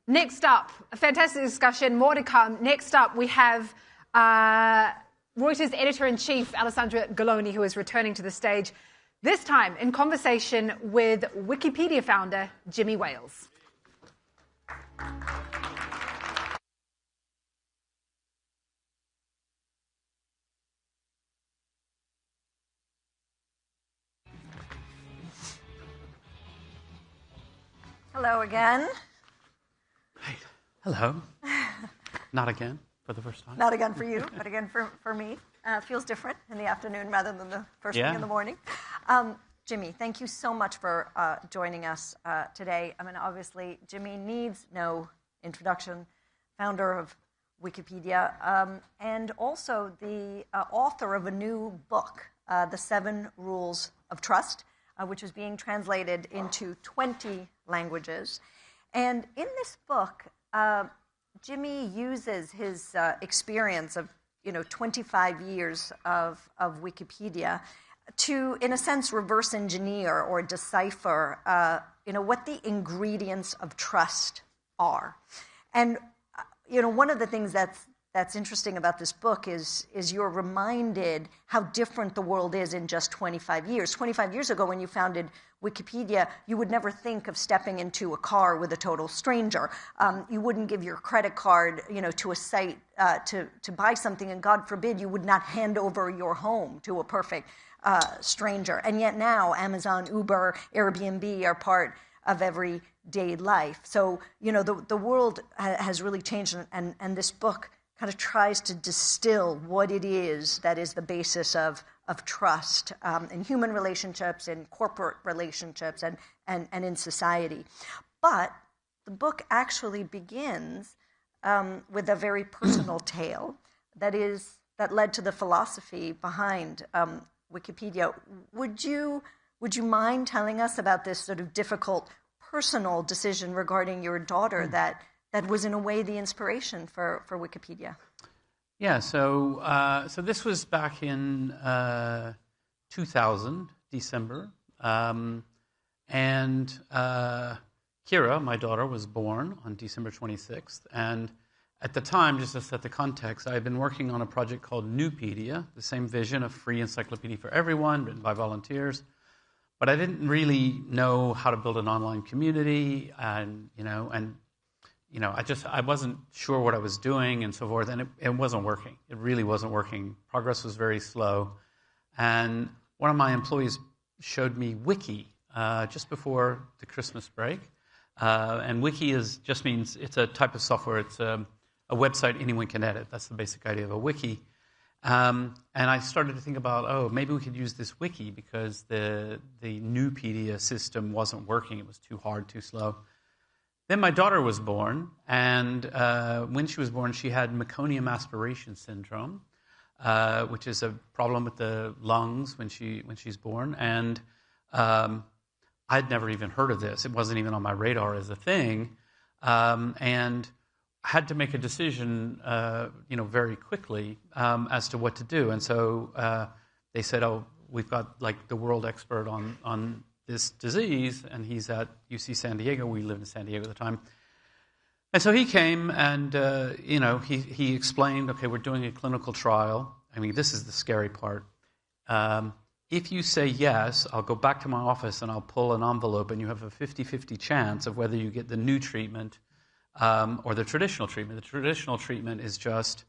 Next up, a fantastic discussion, more to come. Next up, we have Reuters editor-in-chief Alessandra Galloni, who is returning to the stage, this time in conversation with Wikipedia founder Jimmy Wales. Hello again. Hey, hello. Not again for the first time. Not again for you, but again for me. Feels different in the afternoon rather than the first thing in the morning. Jimmy, thank you so much for joining us today. I mean, obviously, Jimmy needs no introduction, founder of Wikipedia, and also the author of a new book, The 7 Rules of Trust, which is being translated into 20 languages. And in this book, Jimmy uses his experience of 25 years of Wikipedia to, in a sense, reverse engineer or decipher what the ingredients of trust are. And one of the things that's interesting about this book is you're reminded how different the world is in just 25 years. 25 years ago, when you founded Wikipedia, you would never think of stepping into a car with a total stranger. You wouldn't give your credit card, to a site to buy something, and God forbid you would not hand over your home to a perfect stranger. And yet now, Amazon, Uber, Airbnb are part of everyday life. So, the world has really changed, and this book kind of tries to distill what it is that is the basis of trust in human relationships, in corporate relationships, and in society. But the book actually begins with a very personal tale that led to the philosophy behind Wikipedia. Would you mind telling us about this sort of difficult personal decision regarding your daughter that was in a way the inspiration for Wikipedia? Yeah, so this was back in 2000, December, and Kira, my daughter, was born on December 26th, and at the time, just to set the context, I had been working on a project called Newpedia, the same vision of free encyclopedia for everyone, written by volunteers, but I didn't really know how to build an online community, and I wasn't sure what I was doing and so forth, and it wasn't working. It really wasn't working. Progress was very slow. And one of my employees showed me Wiki just before the Christmas break. And Wiki just means it's a type of software. It's a website anyone can edit. That's the basic idea of a wiki. And I started to think about, maybe we could use this wiki because the Newpedia system wasn't working. It was too hard, too slow. Then my daughter was born, and when she was born, she had meconium aspiration syndrome, which is a problem with the lungs when she's born. And I'd never even heard of this. It wasn't even on my radar as a thing, and I had to make a decision, very quickly as to what to do. And so they said, we've got like the world expert on this disease, and he's at UC San Diego. We lived in San Diego at the time. And so he came and, he explained, okay, we're doing a clinical trial. I mean, this is the scary part. If you say yes, I'll go back to my office and I'll pull an envelope, and you have a 50-50 chance of whether you get the new treatment or the traditional treatment. The traditional treatment is just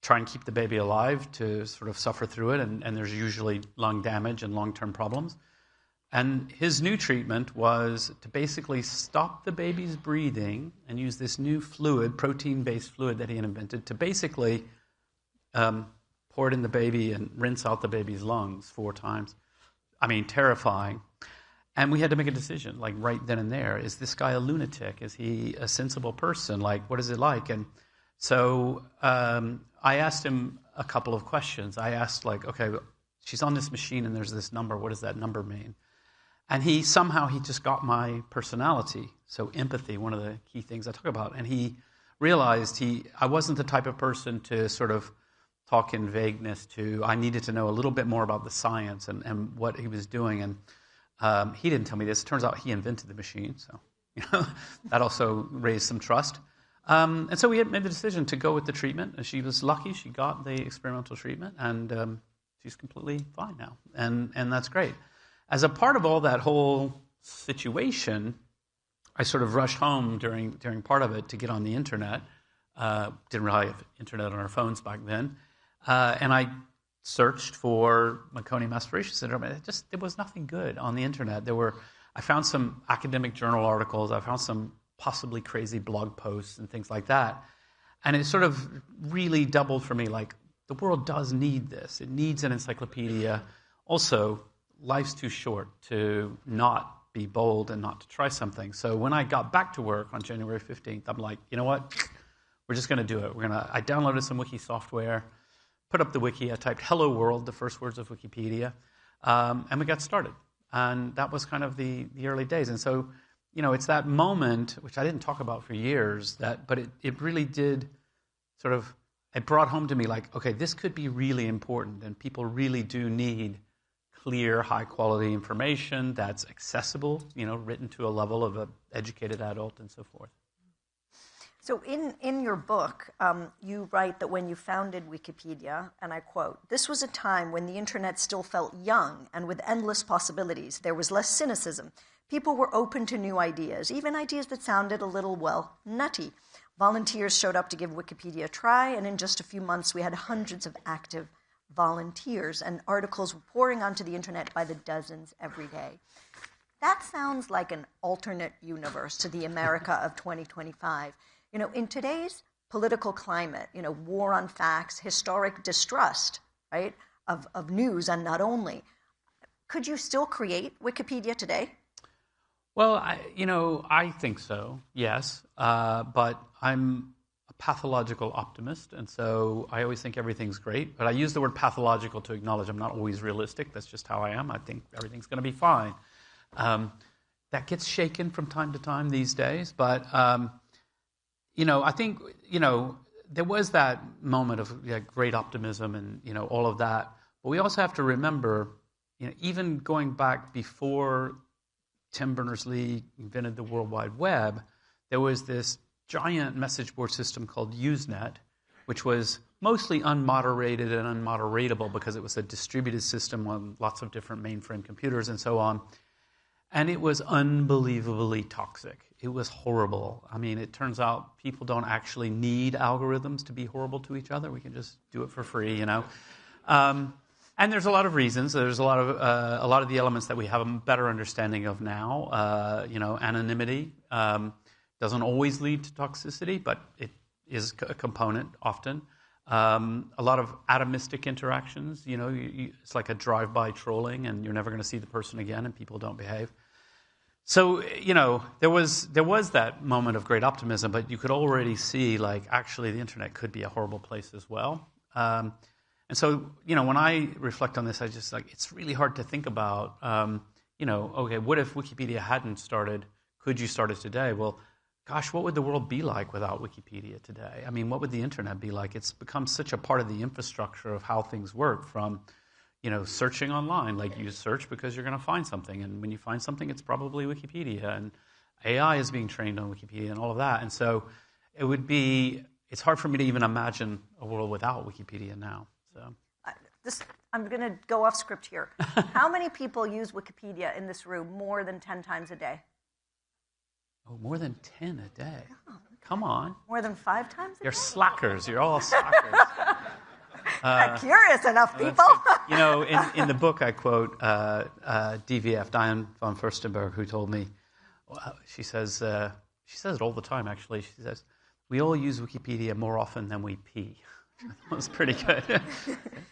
try and keep the baby alive to sort of suffer through it, and there's usually lung damage and long-term problems. And his new treatment was to basically stop the baby's breathing and use this new fluid, protein-based fluid that he had invented, to basically pour it in the baby and rinse out the baby's lungs 4 times. I mean, terrifying. And we had to make a decision, like right then and there. Is this guy a lunatic? Is he a sensible person? Like, what is it like? And so I asked him a couple of questions. I asked, like, okay, she's on this machine and there's this number. What does that number mean? And he just got my personality. So empathy, one of the key things I talk about. And he realized I wasn't the type of person to sort of talk in vagueness I needed to know a little bit more about the science and what he was doing. And he didn't tell me this. It turns out he invented the machine. So That also raised some trust. And so we had made the decision to go with the treatment. And she was lucky. She got the experimental treatment, and she's completely fine now. And that's great. As a part of all that whole situation, I sort of rushed home during part of it to get on the internet. Didn't really have internet on our phones back then. And I searched for meconium aspiration syndrome. And there was nothing good on the internet. I found some academic journal articles. I found some possibly crazy blog posts and things like that. And it sort of really doubled for me, like, the world does need this. It needs an encyclopedia. Also, life's too short to not be bold and not to try something. So when I got back to work on January 15th, I'm like, you know what? We're just going to do it. I downloaded some wiki software, put up the wiki. I typed "Hello World," the first words of Wikipedia, and we got started. And that was kind of the early days. And so, it's that moment, which I didn't talk about for years, but it really did sort of, it brought home to me like, okay, this could be really important, and people really do need clear, high-quality information that's accessible, written to a level of an educated adult and so forth. So in your book, you write that when you founded Wikipedia, and I quote, "This was a time when the internet still felt young and with endless possibilities. There was less cynicism. People were open to new ideas, even ideas that sounded a little, nutty. Volunteers showed up to give Wikipedia a try, and in just a few months we had hundreds of active volunteers, and articles were pouring onto the internet by the dozens every day." That sounds like an alternate universe to the America of 2025. In today's political climate, war on facts, historic distrust, right, of news and not only, could you still create Wikipedia today? Well, I think so, yes. But I'm a pathological optimist, and so I always think everything's great. But I use the word pathological to acknowledge I'm not always realistic. That's just how I am. I think everything's going to be fine. That gets shaken from time to time these days, but I think, there was that moment of great optimism and, all of that. But we also have to remember, even going back before Tim Berners-Lee invented the World Wide Web, there was this giant message board system called Usenet, which was mostly unmoderated and unmoderatable because it was a distributed system on lots of different mainframe computers and so on. And it was unbelievably toxic. It was horrible. I mean, it turns out people don't actually need algorithms to be horrible to each other. We can just do it for free, And there's a lot of reasons. There's a lot of the elements that we have a better understanding of now. Anonymity doesn't always lead to toxicity, but it is a component often. A lot of atomistic interactions. It's like a drive-by trolling, and you're never going to see the person again, and people don't behave. So, there was that moment of great optimism, but you could already see, actually the internet could be a horrible place as well. And so, when I reflect on this, I just it's really hard to think about, okay, what if Wikipedia hadn't started? Could you start it today? Well, gosh, what would the world be like without Wikipedia today? I mean, what would the internet be like? It's become such a part of the infrastructure of how things work, from searching online. You search because you're going to find something, and when you find something, it's probably Wikipedia, and AI is being trained on Wikipedia and all of that. And so it's hard for me to even imagine a world without Wikipedia now. So I'm going to go off script here. How many people use Wikipedia in this room more than 10 times a day? Oh, more than 10 a day. Come on. More than 5 times a day? You're slackers. You're all slackers. Not curious enough, people. In the book, I quote DVF, Diane von Furstenberg, who told me, she says it all the time, actually. She says, "We all use Wikipedia more often than we pee." That was pretty good.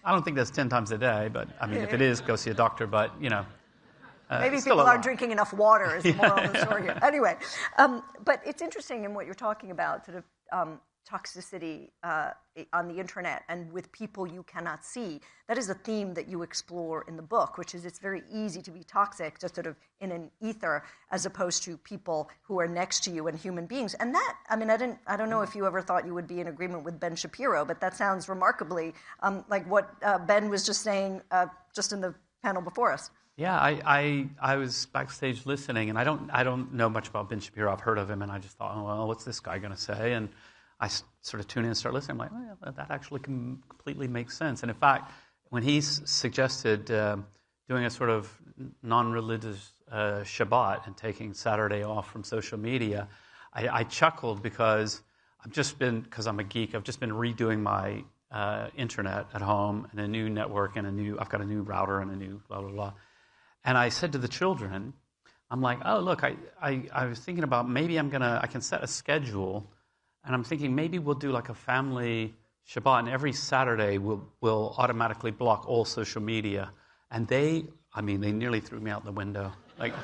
I don't think that's 10 times a day, but, I mean, if it is, go see a doctor, but, maybe people aren't drinking enough water is the moral of the story here. Anyway, but it's interesting in what you're talking about, sort of toxicity on the internet and with people you cannot see. That is a theme that you explore in the book, which is it's very easy to be toxic, just sort of in an ether, as opposed to people who are next to you and human beings. And that, I mean, I don't know if you ever thought you would be in agreement with Ben Shapiro, but that sounds remarkably like what Ben was just saying just in the panel before us. Yeah, I was backstage listening, and I don't know much about Ben Shapiro. I've heard of him, and I just thought, oh, well, what's this guy going to say? And I sort of tune in and start listening. I'm like, oh, yeah, that actually completely makes sense. And in fact, when he suggested doing a sort of non-religious Shabbat and taking Saturday off from social media, I chuckled because because I'm a geek, I've just been redoing my internet at home and a new network and I've got a new router and a new blah, blah, blah. And I said to the children, I'm like, oh, look, I was thinking about maybe I can set a schedule, and I'm thinking maybe we'll do like a family Shabbat, and every Saturday we'll automatically block all social media. And they nearly threw me out the window. Like,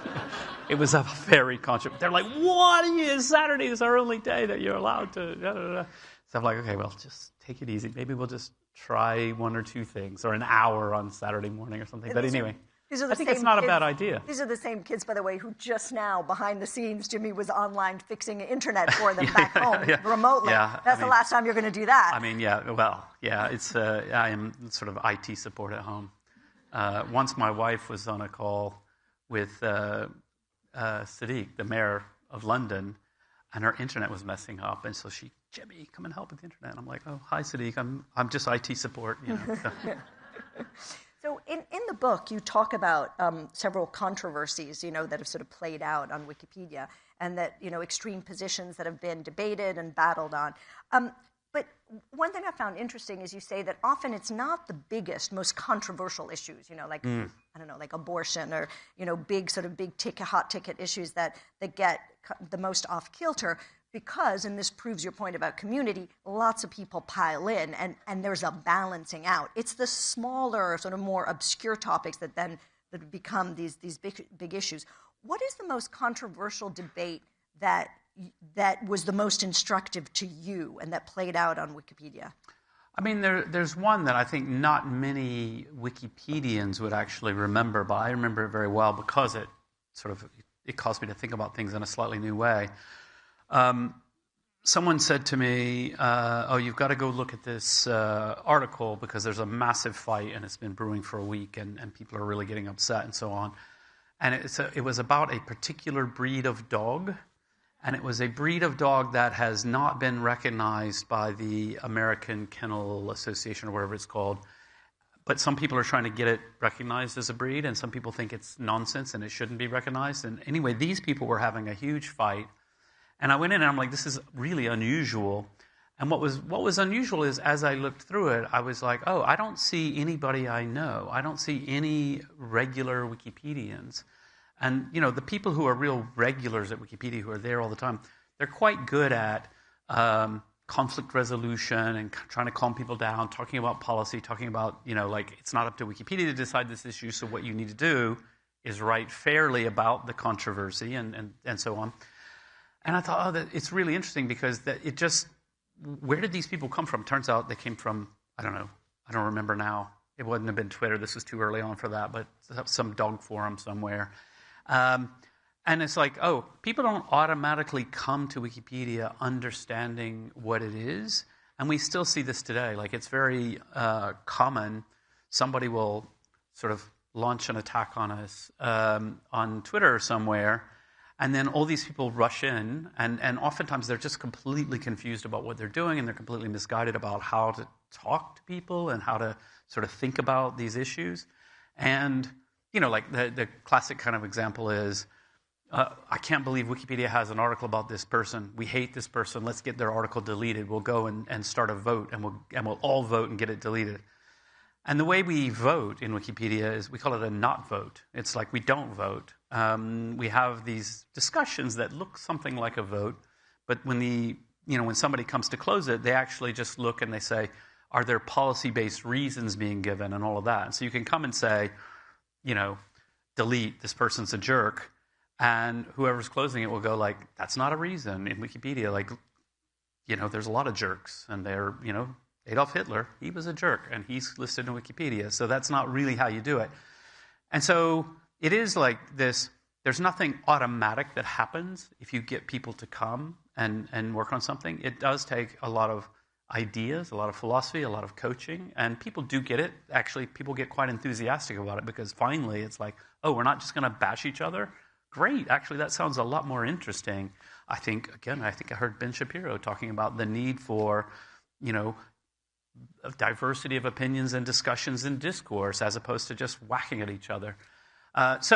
it was a very they're like, what? Saturday is our only day that you're allowed to. Da, da, da. So I'm like, okay, well, just take it easy. Maybe we'll just try one or two things, or an hour on Saturday morning or something. But anyway. I think it's not a bad idea. These are the same kids, by the way, who just now, behind the scenes, Jimmy was online fixing internet for them back home remotely. Yeah, That's the last time you're going to do that. It's I am sort of IT support at home. Once my wife was on a call with Sadiq, the mayor of London, and her internet was messing up, and so Jimmy, come and help with the internet. And I'm like, oh, hi, Sadiq, I'm just IT support, So. So in the book, you talk about several controversies, that have sort of played out on Wikipedia, and that, extreme positions that have been debated and battled on. But one thing I found interesting is you say that often it's not the biggest, most controversial issues, like, I don't know, like abortion or, big ticket, hot ticket issues that get the most off kilter. Because, and this proves your point about community, lots of people pile in, and there's a balancing out. It's the smaller, sort of more obscure topics that become these big issues. What is the most controversial debate that was the most instructive to you and that played out on Wikipedia? I mean, there's one that I think not many Wikipedians would actually remember, but I remember it very well because it caused me to think about things in a slightly new way. Someone said to me, oh, you've got to go look at this article because there's a massive fight and it's been brewing for a week and people are really getting upset and so on. And it was about a particular breed of dog, and it was a breed of dog that has not been recognized by the American Kennel Association or whatever it's called. But some people are trying to get it recognized as a breed, and some people think it's nonsense and it shouldn't be recognized. And anyway, these people were having a huge fight. And I went in and I'm like, this is really unusual. And what was unusual is as I looked through it, I was like, oh, I don't see anybody I know. I don't see any regular Wikipedians. And, the people who are real regulars at Wikipedia, who are there all the time, they're quite good at conflict resolution and trying to calm people down, talking about policy, talking about, it's not up to Wikipedia to decide this issue, so what you need to do is write fairly about the controversy and so on. And I thought, oh, it's really interesting because where did these people come from? Turns out they came from, I don't know, I don't remember now. It wouldn't have been Twitter. This was too early on for that, but some dog forum somewhere. And it's like, oh, people don't automatically come to Wikipedia understanding what it is. And we still see this today. Like, it's very common. Somebody will sort of launch an attack on us on Twitter or somewhere. And then all these people rush in, and oftentimes they're just completely confused about what they're doing, and they're completely misguided about how to talk to people and how to sort of think about these issues. And, like the classic kind of example is, I can't believe Wikipedia has an article about this person. We hate this person. Let's get their article deleted. We'll go and start a vote, and we'll all vote and get it deleted. And the way we vote in Wikipedia is we call it a not vote. It's like we don't vote. We have these discussions that look something like a vote, but when somebody comes to close it, they actually just look and they say, are there policy-based reasons being given and all of that? And so you can come and say, delete, this person's a jerk, and whoever's closing it will go like, that's not a reason. In Wikipedia, there's a lot of jerks, and they're, Adolf Hitler, he was a jerk, and he's listed in Wikipedia, so that's not really how you do it. And so it is like this, there's nothing automatic that happens if you get people to come and work on something. It does take a lot of ideas, a lot of philosophy, a lot of coaching, and people do get it. Actually, people get quite enthusiastic about it because finally it's like, oh, we're not just going to bash each other? Great. Actually, that sounds a lot more interesting. I think I heard Ben Shapiro talking about the need for, a diversity of opinions and discussions and discourse as opposed to just whacking at each other. It's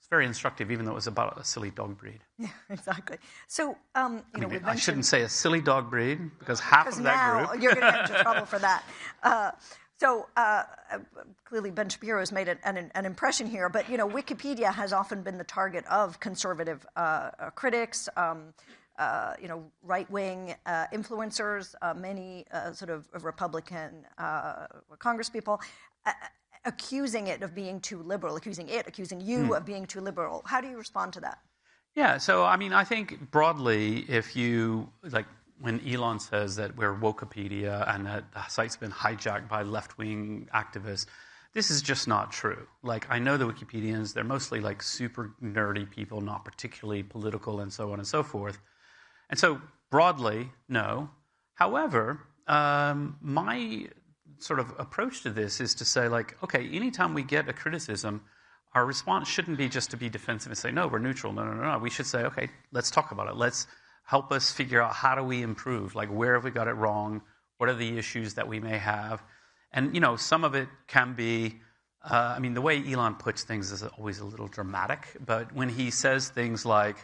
very instructive, even though it was about a silly dog breed. Yeah, exactly. So, I shouldn't say a silly dog breed because half of that group. You're going to get into trouble for that. Clearly Ben Shapiro has made an impression here, but Wikipedia has often been the target of conservative critics, right-wing influencers, many sort of Republican congresspeople, accusing it of being too liberal, accusing you of being too liberal. How do you respond to that? Yeah, so I think broadly, if you when Elon says that we're Wikipedia and that the site's been hijacked by left-wing activists, this is just not true. I know the Wikipedians, they're mostly super nerdy people, not particularly political and so on and so forth. And so broadly, no. However, my sort of approach to this is to say okay, anytime we get a criticism, our response shouldn't be just to be defensive and say, no, we're neutral. No. We should say, okay, let's talk about it. Let's help us figure out how do we improve? Where have we got it wrong? What are the issues that we may have? And, some of it can be, the way Elon puts things is always a little dramatic. But when he says things like,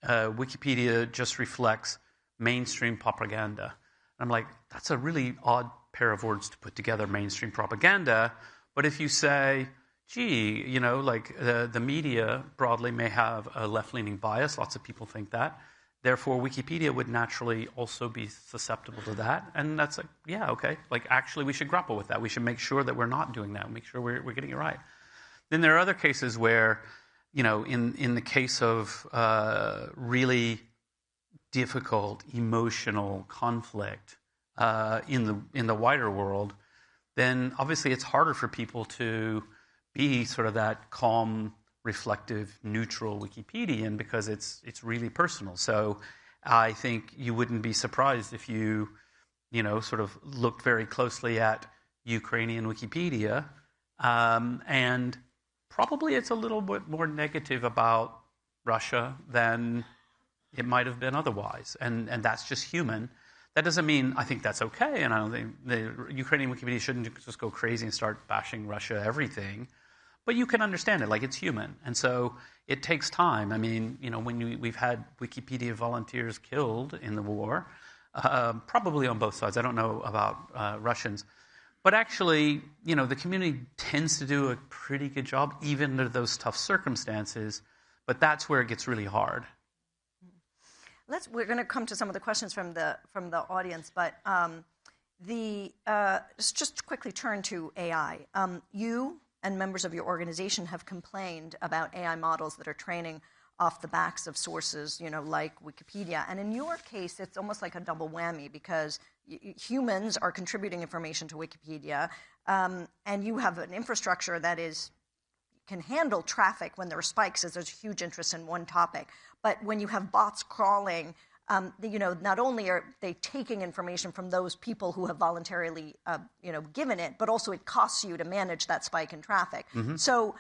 Wikipedia just reflects mainstream propaganda, I'm like, that's a really odd pair of words to put together, mainstream propaganda. But if you say, gee, the media broadly may have a left-leaning bias, lots of people think that, therefore, Wikipedia would naturally also be susceptible to that. And that's yeah, okay. Actually, we should grapple with that. We should make sure that we're not doing that, make sure we're getting it right. Then there are other cases where, in the case of really difficult emotional conflict in the wider world, then obviously it's harder for people to be sort of that calm, reflective, neutral Wikipedian because it's really personal. So I think you wouldn't be surprised if you sort of looked very closely at Ukrainian Wikipedia, and probably it's a little bit more negative about Russia than it might have been otherwise, and that's just human. That doesn't mean I think that's okay, and I don't think the Ukrainian Wikipedia shouldn't just go crazy and start bashing Russia everything. But you can understand it, it's human. And so it takes time. When we've had Wikipedia volunteers killed in the war, probably on both sides. I don't know about Russians. But actually, the community tends to do a pretty good job, even under those tough circumstances. But that's where it gets really hard. We're going to come to some of the questions from the audience, but let's just quickly turn to AI. You and members of your organization have complained about AI models that are training off the backs of sources, like Wikipedia. And in your case, it's almost like a double whammy because humans are contributing information to Wikipedia, and you have an infrastructure that can handle traffic when there are spikes, as there's huge interest in one topic. But when you have bots crawling, not only are they taking information from those people who have voluntarily, given it, but also it costs you to manage that spike in traffic. Mm-hmm. So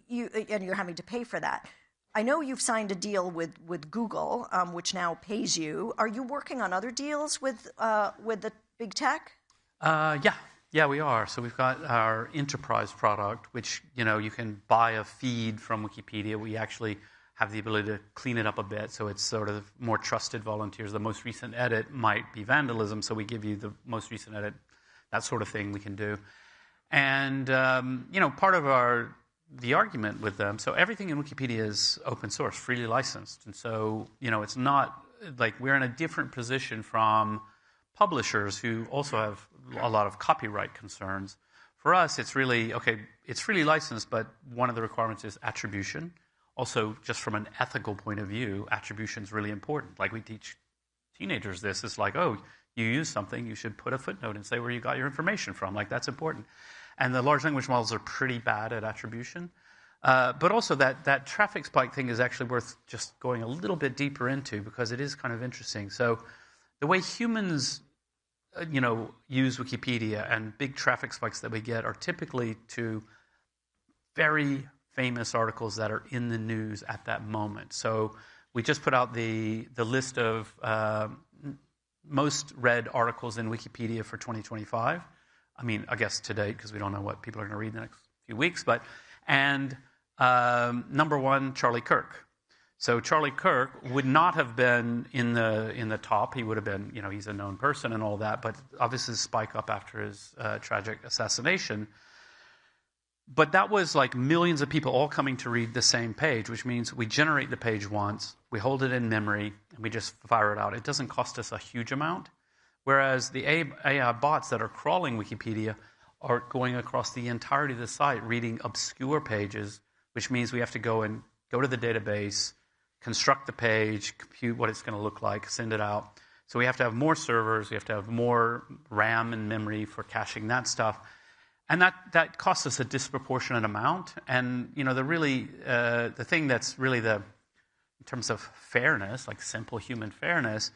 you're having to pay for that. I know you've signed a deal with Google, which now pays you. Are you working on other deals with the big tech? Yeah, we are. So we've got our enterprise product, which you can buy a feed from Wikipedia. We actually have the ability to clean it up a bit, so it's sort of more trusted volunteers. The most recent edit might be vandalism, so we give you the most recent edit, that sort of thing we can do. And, part of the argument with them, so everything in Wikipedia is open source, freely licensed. And so, it's not we're in a different position from publishers who also have a lot of copyright concerns. For us, it's really, it's freely licensed, but one of the requirements is attribution. Also, just from an ethical point of view, attribution is really important. We teach teenagers this. It's you use something, you should put a footnote and say where you got your information from. That's important. And the large language models are pretty bad at attribution. But also that traffic spike thing is actually worth just going a little bit deeper into because it is kind of interesting. So the way humans, use Wikipedia and big traffic spikes that we get are typically to very famous articles that are in the news at that moment. So we just put out the list of most read articles in Wikipedia for 2025. I mean, I guess to date, because we don't know what people are going to read in the next few weeks. And number one, Charlie Kirk. So Charlie Kirk would not have been in the top. He would have been, he's a known person and all that, but obviously spike up after his tragic assassination. But that was like millions of people all coming to read the same page, which means we generate the page once, we hold it in memory, and we just fire it out. It doesn't cost us a huge amount. Whereas the AI bots that are crawling Wikipedia are going across the entirety of the site, reading obscure pages, which means we have to go to the database, construct the page, compute what it's going to look like, send it out. So we have to have more servers, we have to have more RAM and memory for caching that stuff. And that costs us a disproportionate amount. And, the thing that's really in terms of fairness, like simple human fairness,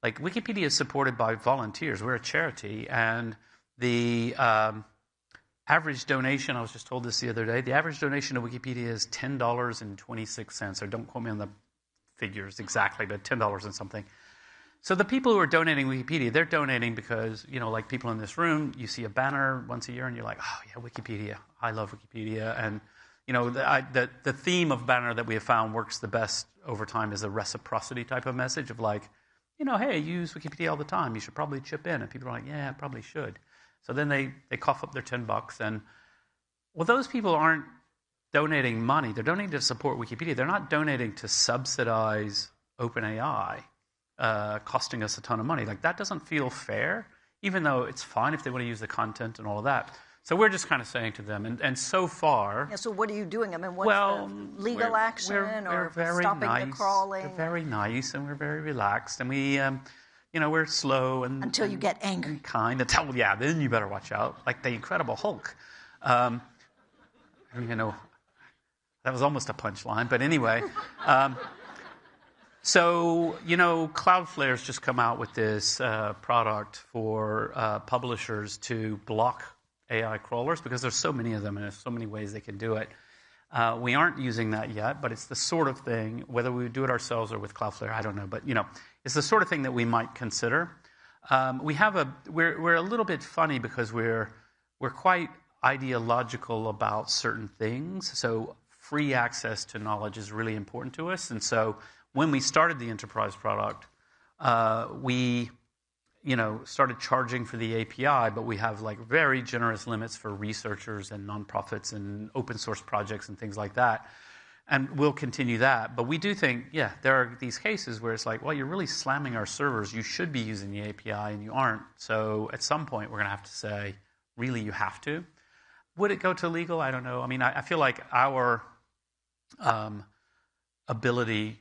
like Wikipedia is supported by volunteers. We're a charity. And the average donation, I was just told this the other day, the average donation to Wikipedia is $10.26. So don't quote me on the figures exactly, but $10 and something. So the people who are donating Wikipedia, they're donating because, like people in this room, you see a banner once a year and you're like, oh yeah, Wikipedia. I love Wikipedia. And, the theme of banner that we have found works the best over time is a reciprocity type of message of like, hey, I use Wikipedia all the time. You should probably chip in. And people are like, yeah, I probably should. So then they cough up their $10 and, well, those people aren't donating money. They're donating to support Wikipedia. They're not donating to subsidize OpenAI, costing us a ton of money. Like, that doesn't feel fair, even though it's fine if they want to use the content and all of that. So we're just kind of saying to them, and so far... Yeah, so what are you doing? I mean, what's the legal action or stopping the crawling? We're very nice, and we're very relaxed, and we... we're slow and... Until you get angry. And kind. Then you better watch out. Like the Incredible Hulk. I don't even know. That was almost a punchline, but anyway. So, Cloudflare's just come out with this product for publishers to block AI crawlers because there's so many of them and there's so many ways they can do it. We aren't using that yet, but it's the sort of thing, whether we do it ourselves or with Cloudflare, I don't know, but it's the sort of thing that we might consider. We're a little bit funny because we're quite ideological about certain things. So free access to knowledge is really important to us. And so when we started the enterprise product, we started charging for the API, but we have like very generous limits for researchers and nonprofits and open source projects and things like that. And we'll continue that. But we do think, there are these cases where it's like, well, you're really slamming our servers. You should be using the API and you aren't. So at some point, we're going to have to say, really, you have to. Would it go to legal? I don't know. I mean, I feel like our ability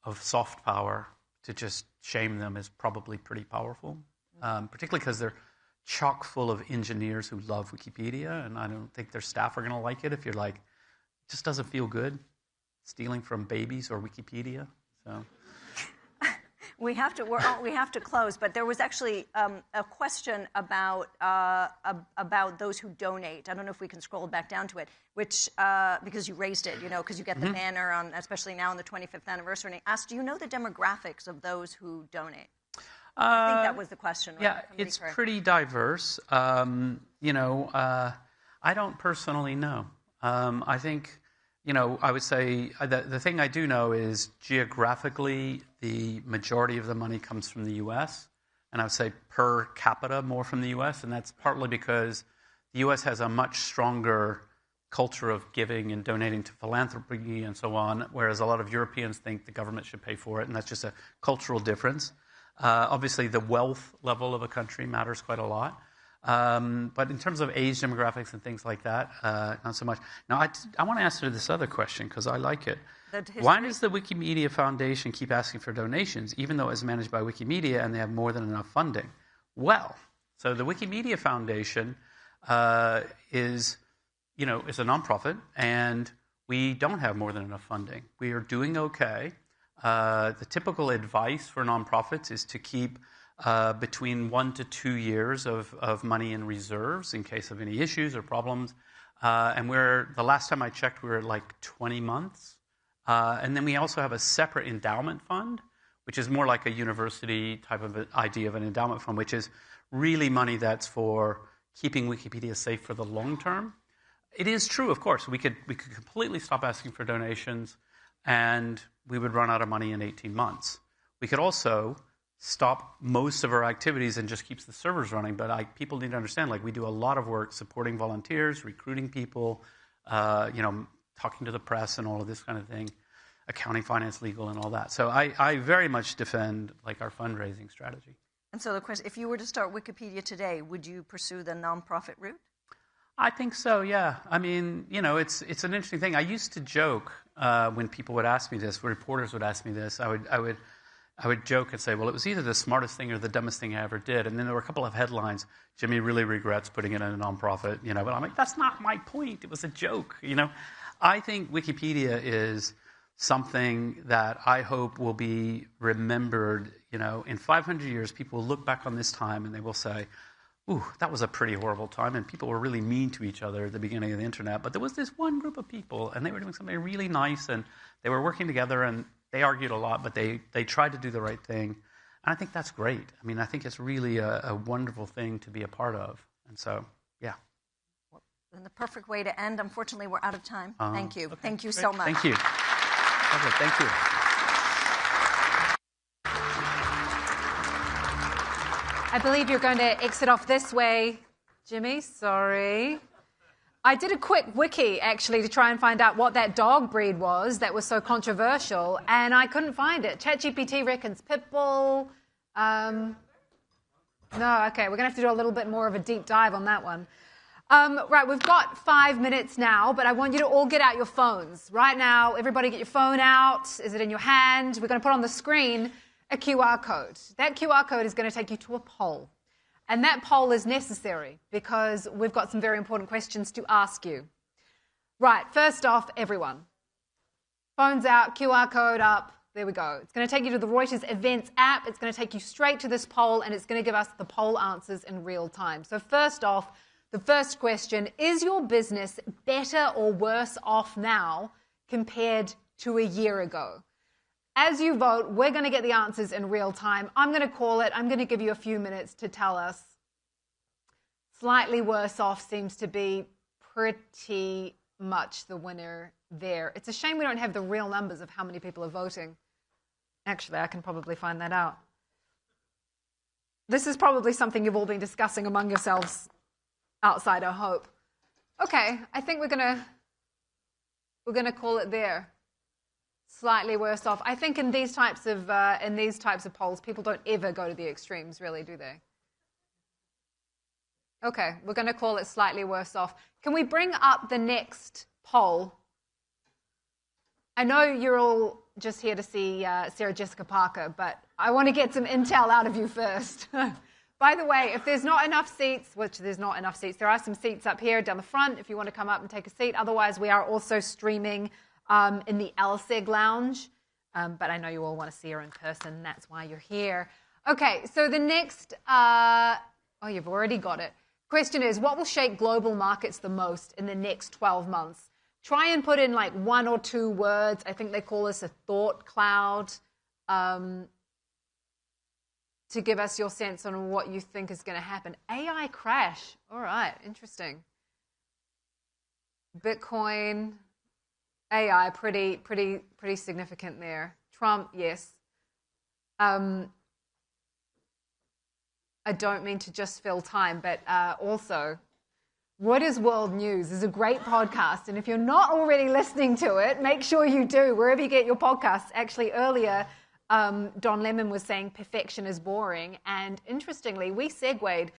of soft power to just shame them is probably pretty powerful, particularly because they're chock full of engineers who love Wikipedia, and I don't think their staff are going to like it if you're like, it just doesn't feel good stealing from babies or Wikipedia. So we have to close, but there was actually a question about those who donate. I don't know if we can scroll back down to it, which because you raised it, because you get the banner on, especially now on the 25th anniversary. And asked, do you know the demographics of those who donate? I think that was the question. Right? Yeah, it's pretty diverse. I don't personally know. I think, I would say the thing I do know is geographically, the majority of the money comes from the U.S., and I would say per capita more from the U.S., and that's partly because the U.S. has a much stronger culture of giving and donating to philanthropy and so on, whereas a lot of Europeans think the government should pay for it, and that's just a cultural difference. Obviously, the wealth level of a country matters quite a lot. But in terms of age demographics and things like that, not so much. Now, I want to answer this other question because I like it. Why does the Wikimedia Foundation keep asking for donations, even though it's managed by Wikimedia and they have more than enough funding? Well, so the Wikimedia Foundation is a nonprofit, and we don't have more than enough funding. We are doing okay. The typical advice for nonprofits is to keep between 1 to 2 years of money in reserves in case of any issues or problems. And the last time I checked, we were at like 20 months. And then we also have a separate endowment fund, which is more like a university type of idea of an endowment fund, which is really money that's for keeping Wikipedia safe for the long term. It is true, of course. We could completely stop asking for donations, and we would run out of money in 18 months. We could also stop most of our activities and just keeps the servers running. But people need to understand, we do a lot of work supporting volunteers, recruiting people, talking to the press and all of this kind of thing, accounting, finance, legal, and all that. So I very much defend our fundraising strategy. And so the question, if you were to start Wikipedia today, would you pursue the nonprofit route? I think so, yeah. I mean, it's an interesting thing. I used to joke when people would ask me this, when reporters would ask me this, I would joke and say, well, it was either the smartest thing or the dumbest thing I ever did. And then there were a couple of headlines, Jimmy really regrets putting it in a nonprofit, but I'm like, that's not my point. It was a joke, I think Wikipedia is something that I hope will be remembered, in 500 years, people will look back on this time and they will say, ooh, that was a pretty horrible time, and people were really mean to each other at the beginning of the internet. But there was this one group of people, and they were doing something really nice, and they were working together, and they argued a lot, but they tried to do the right thing. And I think that's great. I mean, I think it's really a wonderful thing to be a part of. And so, yeah. Well, the perfect way to end. Unfortunately, we're out of time. Thank you. Okay, thank you so much. Thank you. Okay, thank you. I believe you're going to exit off this way, Jimmy. Sorry. I did a quick wiki, actually, to try and find out what that dog breed was that was so controversial, and I couldn't find it. ChatGPT reckons pit bull. No, okay, we're going to have to do a little bit more of a deep dive on that one. Right, we've got 5 minutes now, but I want you to all get out your phones. Right now, everybody get your phone out. Is it in your hand? We're going to put on the screen a QR code. That QR code is going to take you to a poll. And that poll is necessary because we've got some very important questions to ask you. Right, first off, everyone. Phones out, QR code up. There we go. It's going to take you to the Reuters Events app. It's going to take you straight to this poll, and it's going to give us the poll answers in real time. So first off, the first question, is your business better or worse off now compared to a year ago? As you vote, we're going to get the answers in real time. I'm going to call it. I'm going to give you a few minutes to tell us. Slightly worse off seems to be pretty much the winner there. It's a shame we don't have the real numbers of how many people are voting. Actually, I can probably find that out. This is probably something you've all been discussing among yourselves outside, I hope. Okay, I think we're going to call it there. Slightly worse off. I think in these types of polls, people don't ever go to the extremes, really, do they? Okay, we're going to call it slightly worse off. Can we bring up the next poll? I know you're all just here to see Sarah Jessica Parker, but I want to get some intel out of you first. By the way, if there's not enough seats, which there's not enough seats, there are some seats up here down the front if you want to come up and take a seat. Otherwise, we are also streaming in the LSEG lounge, but I know you all want to see her in person. That's why you're here. Okay, so the next, you've already got it. Question is, what will shake global markets the most in the next 12 months? Try and put in like 1 or 2 words. I think they call this a thought cloud, to give us your sense on what you think is going to happen. AI crash. All right, interesting. Bitcoin. AI, pretty significant there. Trump, yes. I don't mean to just fill time, but also, Reuters World News is a great podcast, and if you're not already listening to it, make sure you do, wherever you get your podcasts. Actually, earlier, Don Lemon was saying perfection is boring, and interestingly, we segued.